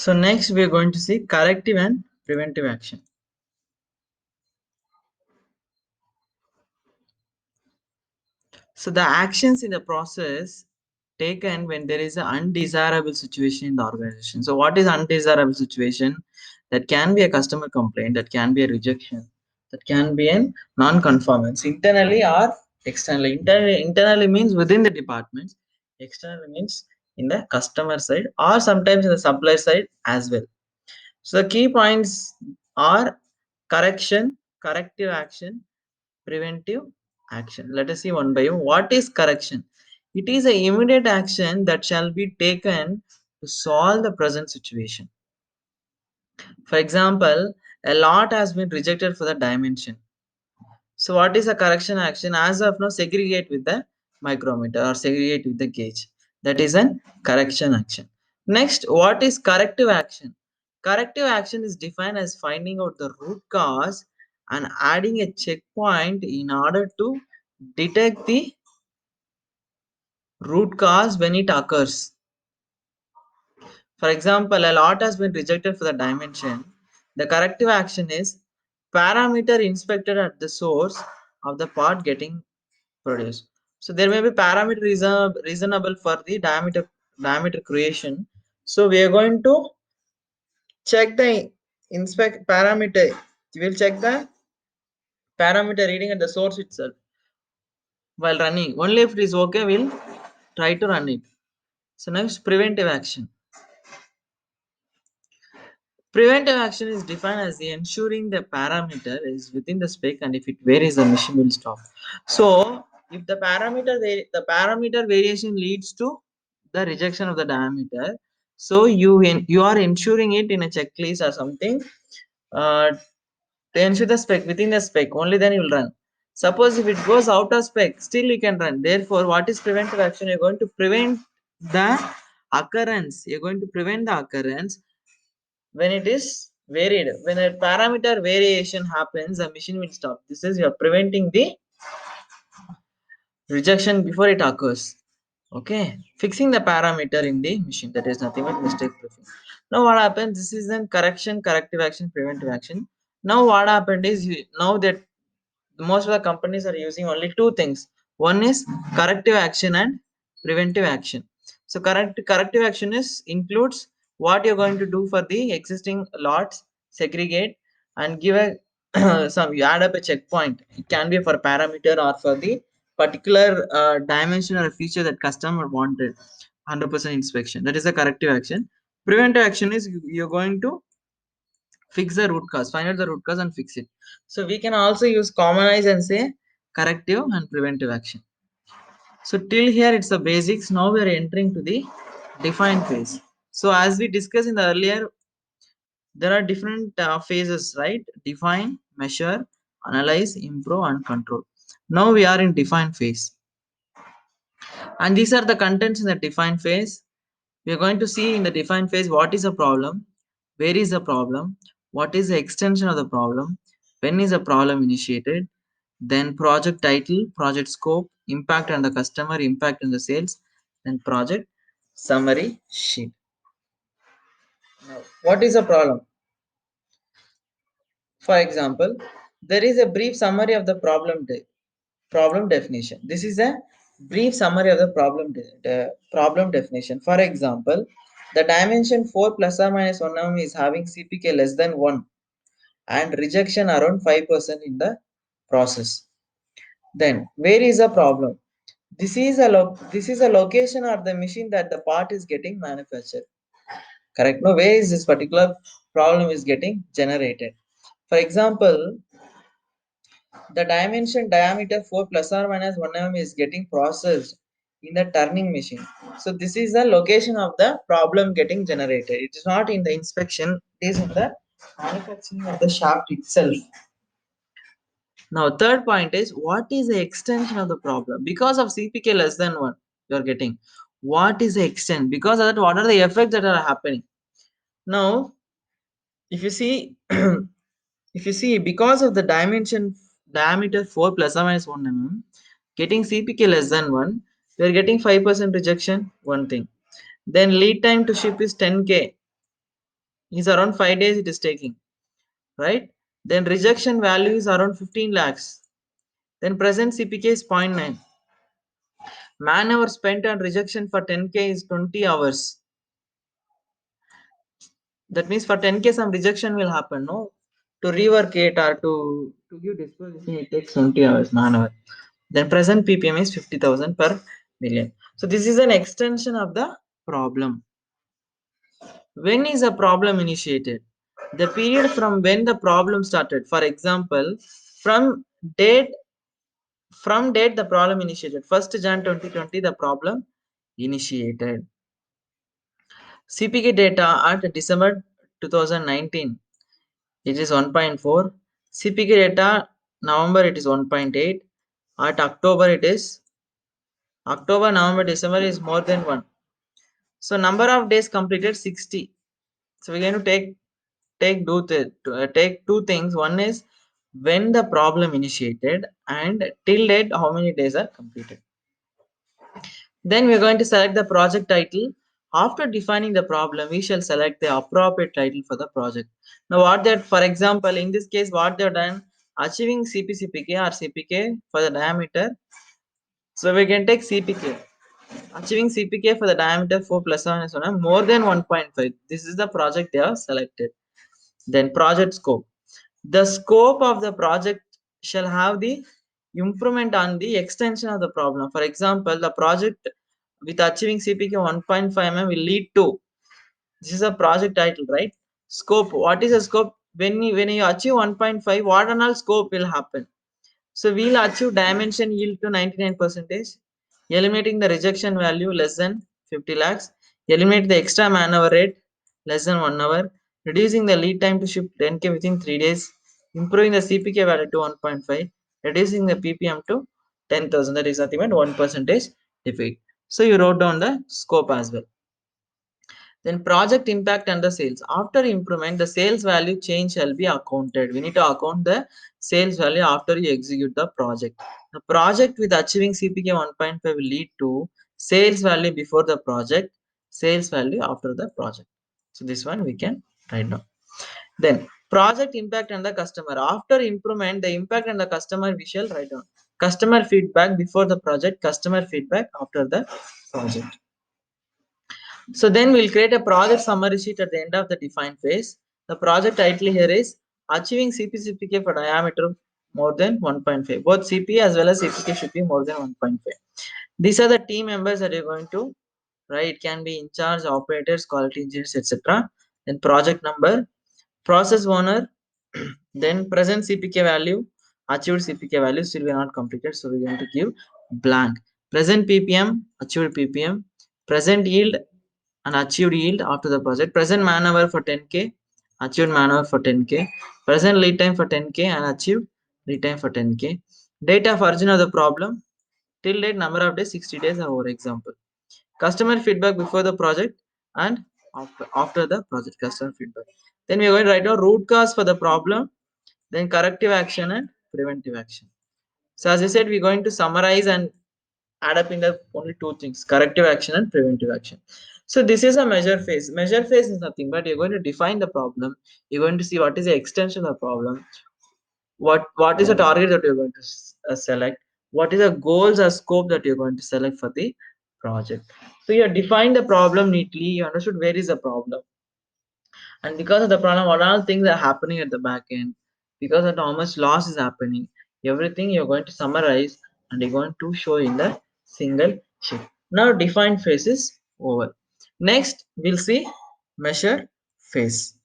So next we are going to see corrective and preventive action. So the actions in the process taken when there is an undesirable situation in the organization. So what is undesirable situation? That can be a customer complaint, that can be a rejection, that can be a non-conformance internally or externally. Internally means within the departments, externally means in the customer side or sometimes in the supply side as well. So the key points are correction, corrective action, preventive action. Let us see one by one. What is correction? It is an immediate action that shall be taken to solve the present situation. For example, a lot has been rejected for the dimension. So what is a correction action? As of now, segregate with the micrometer or segregate with the gauge. That is an correction action. Next, what is corrective action? Corrective action is defined as finding out the root cause and adding a checkpoint in order to detect the root cause when it occurs. For example, a lot has been rejected for the dimension. The corrective action is parameter inspected at the source of the part getting produced. So there may be parameter reasonable for the diameter creation. So we are going to check the inspect parameter. We will check the parameter reading at the source itself while running. Only if it is okay, we'll try to run it. So next, preventive action. Preventive action is defined as the ensuring the parameter is within the spec, and if it varies, the machine will stop. So if the parameter variation leads to the rejection of the diameter, so you are ensuring it in a checklist or something uh, to ensure the spec within the spec. Only then you will run. Suppose if it goes out of spec, still you can run. Therefore, what is preventive action? You're going to prevent the occurrence. You're going to prevent the occurrence when it is varied. When a parameter variation happens, the machine will stop. This is you're preventing the rejection before it occurs. Okay, fixing the parameter in the machine, that is nothing but mistake proofing. Now what happens, this is then correction, corrective action, preventive action. Now what happened is now that most of the companies are using only two things. One is corrective action and preventive action. So corrective action is includes what you're going to do for the existing lots, segregate and give a some, you add up a checkpoint. It can be for parameter or for the particular dimension or a feature that customer wanted. 100% inspection, that is a corrective action. Preventive action is you're going to fix the root cause, find out the root cause and fix it. So we can also use commonize and say corrective and preventive action. So till here it's the basics. Now we are entering to the define phase. So as we discussed in the earlier, there are different phases, right? Define, measure, analyze, improve and control. Now we are in define phase, and these are the contents in the define phase. We are going to see in the define phase what is a problem, where is the problem, what is the extension of the problem, when is the problem initiated, then project title, project scope, impact on the customer, impact on the sales, then project summary sheet. Now, what is a problem? For example, there is a brief summary of the problem definition. This is a brief summary of the problem definition. For example, the dimension 4 plus or minus 1 mm is having CPK less than 1 and rejection around 5% in the process. Then where is the problem? This is a location or the machine that the part is getting manufactured. Correct? No, where is this particular problem is getting generated? For example, the dimension diameter 4 plus or minus 1 mm is getting processed in the turning machine. So this is the location of the problem getting generated. It is not in the inspection, it is in the manufacturing of the shaft itself. Now third point is what is the extension of the problem? Because of CPK less than 1 you are getting. What is the extent? Because of that, what are the effects that are happening? Now if you see if you see, because of the diameter 4 plus or minus 1 mm, getting CPK less than 1, we are getting 5% rejection, one thing. Then lead time to ship is 10K. is around 5 days it is taking, right? Then rejection value is around 15 lakhs. Then present CPK is 0.9. Man hour spent on rejection for 10K is 20 hours. That means for 10K some rejection will happen, no? To rework it or to give disposition, it takes 20 hours, man hour. Then present PPM is 50,000 per million. So this is an extension of the problem. When is a problem initiated? The period from when the problem started. For example, from date date the problem initiated. 1st Jan 2020 the problem initiated. CPK data at December 2019 it is 1.4. CPK data November it is 1.8. At October, November, December is more than 1. So number of days completed 60. So we're going to take two things. One is when the problem initiated and till date how many days are completed. Then we're going to select the project title. After defining the problem, we shall select the appropriate title for the project. Now what that, for example, in this case, what they've done, achieving CPCPK or CPK for the diameter. So we can take CPK. Achieving CPK for the diameter 4 plus 1 is more than 1.5. This is the project they have selected. Then project scope. The scope of the project shall have the improvement on the extension of the problem. For example, the project with achieving CPK 1.5 mm will lead to, this is a project title, right? Scope. What is the scope? When you achieve 1.5, what and all scope will happen? So we'll achieve dimension yield to 99%, eliminating the rejection value less than 50 lakhs, eliminate the extra man-hour rate less than 1 hour, reducing the lead time to ship 10K within 3 days, improving the CPK value to 1.5, reducing the PPM to 10,000, that is nothing but 1% defeat. So you wrote down the scope as well. Then project impact and the sales. After improvement, the sales value change shall be accounted. We need to account the sales value after you execute the project. The project with achieving CPK 1.5 will lead to sales value before the project, sales value after the project. So this one we can write down. Then project impact and the customer. After improvement, the impact and the customer we shall write down. Customer feedback before the project, customer feedback after the project. So then we'll create a project summary sheet at the end of the define phase. The project title here is achieving CPCPK for diameter more than 1.5. Both CP as well as CPK should be more than 1.5. These are the team members that you're going to write. It can be in charge, operators, quality engineers, etc. Then project number, process owner, then present CPK value, achieved CPK value still we are not completed, so we're going to give blank. Present PPM, achieved PPM, present yield and achieved yield after the project, present man hour for 10K, achieved man hour for 10K, present lead time for 10K and achieved lead time for 10K, date of origin of the problem, till date number of days 60 days our example, customer feedback before the project and after the project customer feedback. Then we are going to write down root cause for the problem, then corrective action and preventive action. So as I said, we're going to summarize and add up in the only two things, corrective action and preventive action. So this is a measure phase. Measure phase is nothing but you're going to define the problem, you're going to see what is the extension of the problem, what is the target that you're going to select, what is the goals or scope that you're going to select for the project. So you have defined the problem neatly, you understood where is the problem, and because of the problem what all things are happening at the back end, because of how much loss is happening, everything you're going to summarize and you're going to show in the single sheet. Now define phase is over. Next we'll see measure phase.